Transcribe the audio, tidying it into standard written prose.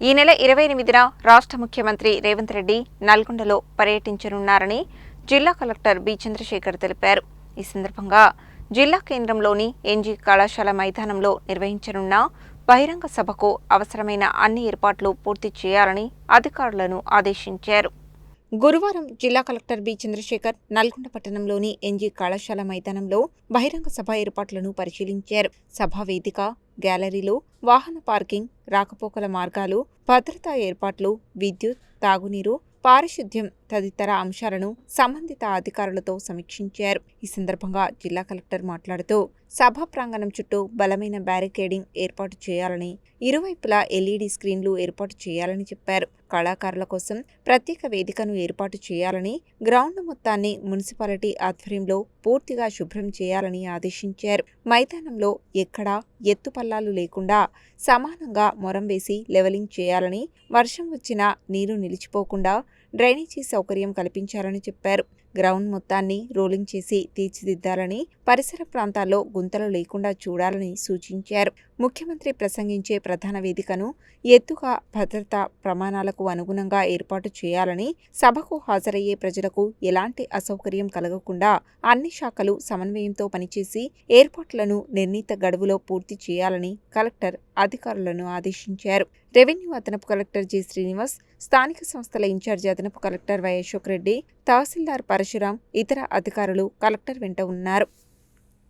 ఈ నెల 28న రాష్ట్ర ముఖ్యమంత్రి రేవంత్ రెడ్డి నల్గొండలో పర్యటించనున్నారని జిల్లా కలెక్టర్ బి చంద్రశేఖర్ తెలిపారు. ఈ సందర్భంగా జిల్లా కేంద్రంలోని ఎన్జీ కళాశాల మైదానంలో నిర్వహించనున్న బహిరంగ సభకు అవసరమైన అన్ని ఏర్పాట్లు పూర్తి చేయాలని అధికారులను ఆదేశించారు. గురువారం జిల్లా కలెక్టర్ బి చంద్రశేఖర్ నల్గొండ పట్టణంలోని ఎన్జీ కళాశాల మైదానంలో బహిరంగ సభ ఏర్పాట్లను పరిశీలించారు. సభా వేదిక, గ్యాలరీలు, వాహన పార్కింగ్, రాకపోకల మార్గాలు, భద్రతా ఏర్పాట్లు, విద్యుత్, తాగునీరు, పారిశుద్ధ్యం తదితర అంశాలను సంబంధిత అధికారులతో సమీక్షించారు. ఈ సందర్భంగా జిల్లా కలెక్టర్ మాట్లాడుతూ సభా ప్రాంగణం చుట్టూ బలమైన బ్యారికేడింగ్ ఏర్పాటు చేయాలని, ఇరువైపులా ఎల్ఈడీ స్క్రీన్లు ఏర్పాటు చేయాలని చెప్పారు. కళాకారుల కోసం ప్రత్యేక వేదికను ఏర్పాటు చేయాలని, గ్రౌండ్ మొత్తాన్ని మున్సిపాలిటీ ఆధ్వర్యంలో పూర్తిగా శుభ్రం చేయాలని ఆదేశించారు. మైదానంలో ఎక్కడా ఎత్తుపల్లాలు లేకుండా సమానంగా మొరం వేసి లెవెలింగ్ చేయాలని, వర్షం వచ్చినా నీరు నిలిచిపోకుండా డ్రైనేజీ సౌకర్యం కల్పించాలని చెప్పారు. గ్రౌండ్ మొత్తాన్ని రోలింగ్ చేసి తీర్చిదిద్దాలని, పరిసర ప్రాంతాల్లో గుంతలు లేకుండా చూడాలని సూచించారు. ముఖ్యమంత్రి ప్రసంగించే ప్రధాన వేదికను ఎత్తుగా, భద్రతా ప్రమాణాలకు అనుగుణంగా ఏర్పాటు చేయాలని, సభకు హాజరయ్యే ప్రజలకు ఎలాంటి అసౌకర్యం కలగకుండా అన్ని శాఖలు సమన్వయంతో పనిచేసి ఏర్పాట్లను నిర్ణీత గడువులో పూర్తి చేయాలని కలెక్టర్ అధికారులను ఆదేశించారు. రెవెన్యూ అదనపు కలెక్టర్ జి శ్రీనివాస్, స్థానిక సంస్థల ఇన్ఛార్జి అదనపు కలెక్టర్ వై అశోక్ రెడ్డి, తహసీల్దార్ పరశురాం, ఇతర అధికారులు కలెక్టర్ వెంట ఉన్నారు.